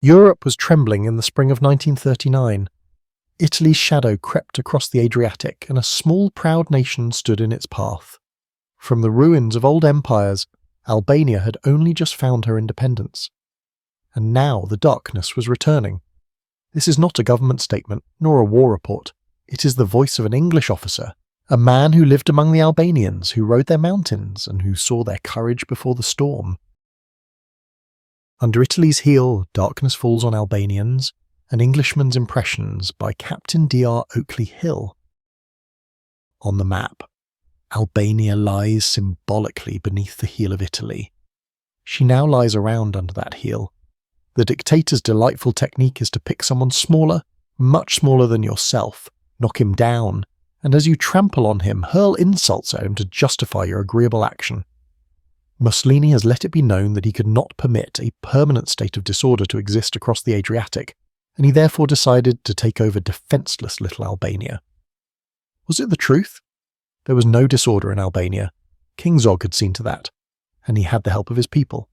Europe was trembling in the spring of 1939. Italy's shadow crept across the Adriatic, and a small, proud nation stood in its path. From the ruins of old empires, Albania had only just found her independence. And now the darkness was returning. This is not a government statement, nor a war report. It is the voice of an English officer, a man who lived among the Albanians, who rode their mountains, and who saw their courage before the storm. Under Italy's heel, Darkness Falls on Albanians, An Englishman's Impressions by Captain Dr. Oakley Hill. On the map, Albania lies symbolically beneath the heel of Italy. She now lies around under that heel. The dictator's delightful technique is to pick someone smaller, much smaller than yourself, knock him down, and as you trample on him, hurl insults at him to justify your agreeable action. Mussolini has let it be known that he could not permit a permanent state of disorder to exist across the Adriatic, and he therefore decided to take over defenceless little Albania. Was it the truth? There was no disorder in Albania. King Zog had seen to that, and he had the help of his people.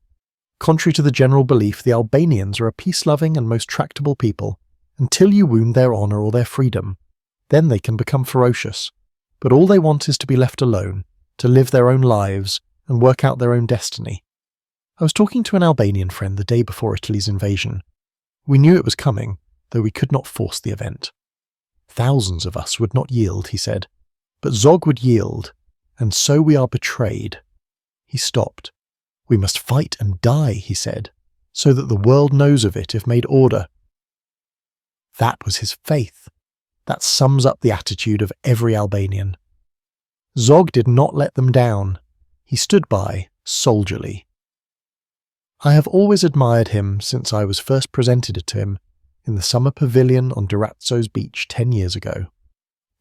Contrary to the general belief, the Albanians are a peace-loving and most tractable people, until you wound their honour or their freedom. Then they can become ferocious, but all they want is to be left alone, to live their own lives, and work out their own destiny. I was talking to an Albanian friend the day before Italy's invasion. We knew it was coming, though we could not force the event. Thousands of us would not yield, he said, but Zog would yield, and so we are betrayed. He stopped. We must fight and die, he said, so that the world knows of it if made order. That was his faith. That sums up the attitude of every Albanian. Zog did not let them down. He stood by, soldierly. I have always admired him since I was first presented to him in the summer pavilion on Durazzo's beach 10 years ago.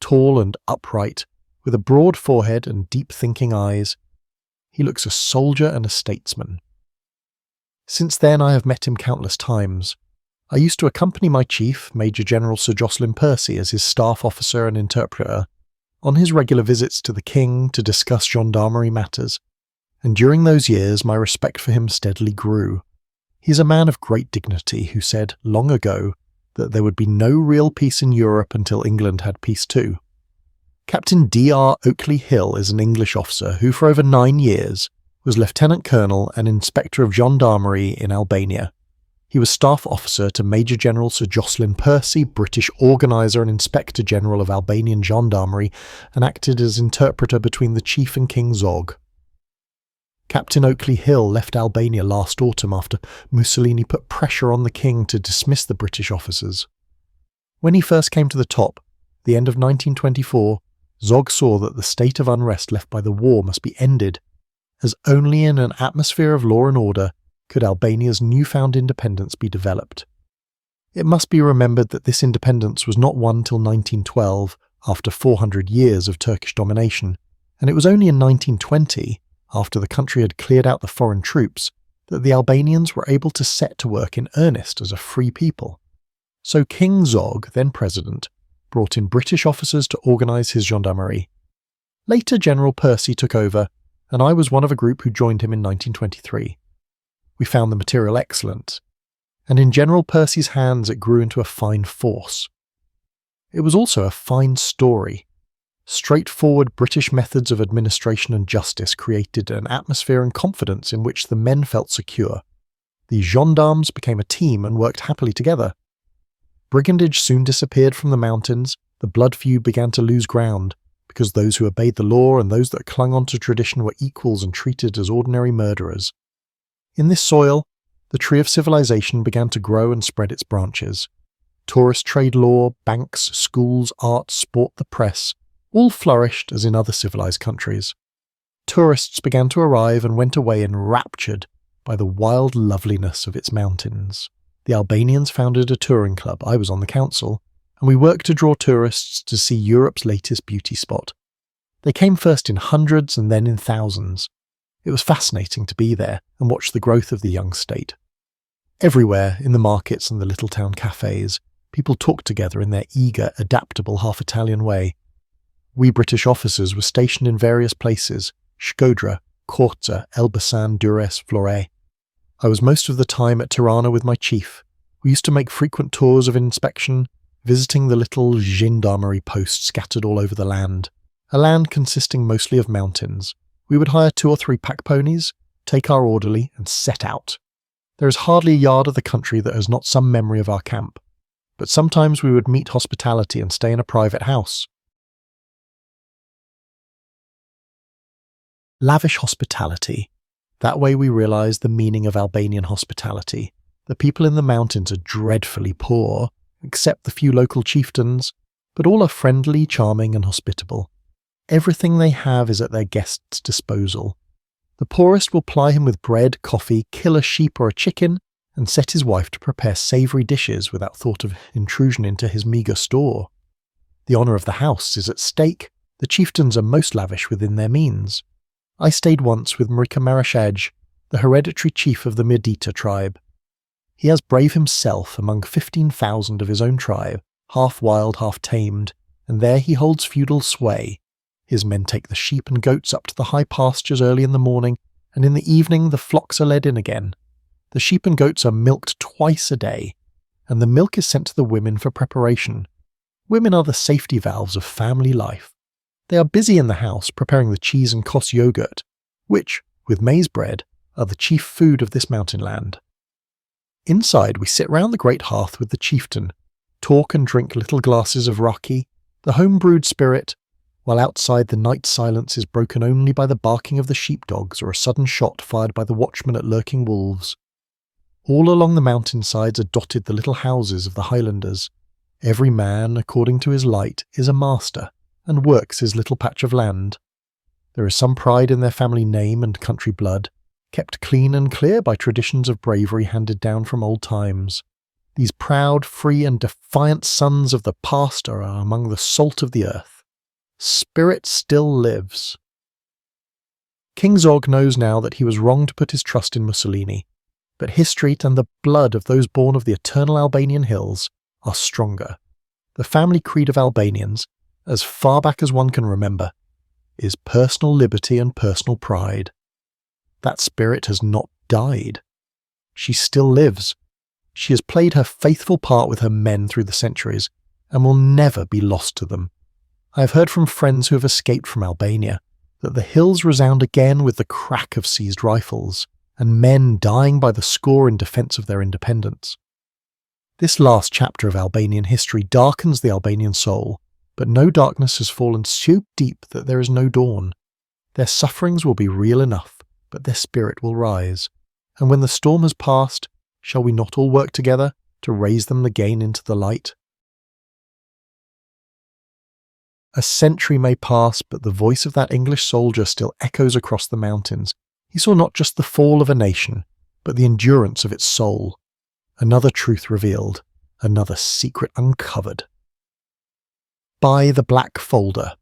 Tall and upright, with a broad forehead and deep-thinking eyes, he looks a soldier and a statesman. Since then I have met him countless times. I used to accompany my chief, Major General Sir Jocelyn Percy, as his staff officer and interpreter, on his regular visits to the king to discuss gendarmerie matters, and during those years my respect for him steadily grew. He is a man of great dignity who said, long ago, that there would be no real peace in Europe until England had peace too. Captain Dr. Oakley Hill is an English officer who for over 9 years was Lieutenant Colonel and Inspector of Gendarmerie in Albania. He was Staff Officer to Major General Sir Jocelyn Percy, British Organiser and Inspector General of Albanian Gendarmerie, and acted as interpreter between the Chief and King Zog. Captain Oakley Hill left Albania last autumn after Mussolini put pressure on the king to dismiss the British officers. When he first came to the top, the end of 1924, Zog saw that the state of unrest left by the war must be ended, as only in an atmosphere of law and order could Albania's newfound independence be developed. It must be remembered that this independence was not won till 1912, after 400 years of Turkish domination, and it was only in 1920, after the country had cleared out the foreign troops, that the Albanians were able to set to work in earnest as a free people. So King Zog, then president, brought in British officers to organise his gendarmerie. Later General Percy took over, and I was one of a group who joined him in 1923. We found the material excellent, and in General Percy's hands it grew into a fine force. It was also a fine story. Straightforward British methods of administration and justice created an atmosphere and confidence in which the men felt secure. The gendarmes became a team and worked happily together. Brigandage soon disappeared from the mountains, the blood feud began to lose ground, because those who obeyed the law and those that clung on to tradition were equals and treated as ordinary murderers. In this soil, the tree of civilization began to grow and spread its branches. Tourist trade law, banks, schools, art, sport, the press, all flourished as in other civilized countries. Tourists began to arrive and went away enraptured by the wild loveliness of its mountains. The Albanians founded a touring club, I was on the council, and we worked to draw tourists to see Europe's latest beauty spot. They came first in hundreds and then in thousands. It was fascinating to be there and watch the growth of the young state. Everywhere, in the markets and the little town cafes, people talked together in their eager, adaptable half-Italian way. We British officers were stationed in various places, Shkodra, Korça, Elbasan, Durrës, Florë. I was most of the time at Tirana with my chief. We used to make frequent tours of inspection, visiting the little Gendarmerie posts scattered all over the land, a land consisting mostly of mountains. We would hire 2 or 3 pack ponies, take our orderly, and set out. There is hardly a yard of the country that has not some memory of our camp, but sometimes we would meet hospitality and stay in a private house. Lavish hospitality. That way we realise the meaning of Albanian hospitality. The people in the mountains are dreadfully poor, except the few local chieftains, but all are friendly, charming and hospitable. Everything they have is at their guests' disposal. The poorest will ply him with bread, coffee, kill a sheep or a chicken, and set his wife to prepare savoury dishes without thought of intrusion into his meagre store. The honour of the house is at stake. The chieftains are most lavish within their means. I stayed once with Mrika Marashaj, the hereditary chief of the Mirdita tribe. He has brave himself among 15,000 of his own tribe, half wild, half tamed, and there he holds feudal sway. His men take the sheep and goats up to the high pastures early in the morning, and in the evening the flocks are led in again. The sheep and goats are milked twice a day, and the milk is sent to the women for preparation. Women are the safety valves of family life. They are busy in the house preparing the cheese and Kos yogurt, which, with maize bread, are the chief food of this mountain land. Inside we sit round the great hearth with the chieftain, talk and drink little glasses of raki, the home-brewed spirit, while outside the night silence is broken only by the barking of the sheepdogs or a sudden shot fired by the watchman at lurking wolves. All along the mountainsides are dotted the little houses of the Highlanders. Every man, according to his light, is a master, and works his little patch of land. There is some pride in their family name and country blood, kept clean and clear by traditions of bravery handed down from old times. These proud, free and defiant sons of the past are among the salt of the earth. Spirit still lives. King Zog knows now that he was wrong to put his trust in Mussolini, but history and the blood of those born of the eternal Albanian hills are stronger. The family creed of Albanians, as far back as one can remember, is personal liberty and personal pride. That spirit has not died. She still lives. She has played her faithful part with her men through the centuries, and will never be lost to them. I have heard from friends who have escaped from Albania that the hills resound again with the crack of seized rifles, and men dying by the score in defence of their independence. This last chapter of Albanian history darkens the Albanian soul, but no darkness has fallen so deep that there is no dawn. Their sufferings will be real enough, but their spirit will rise, and when the storm has passed, shall we not all work together to raise them again into the light? A century may pass, but the voice of that English soldier still echoes across the mountains. He saw not just the fall of a nation, but the endurance of its soul. Another truth revealed, another secret uncovered. By the Black Folder.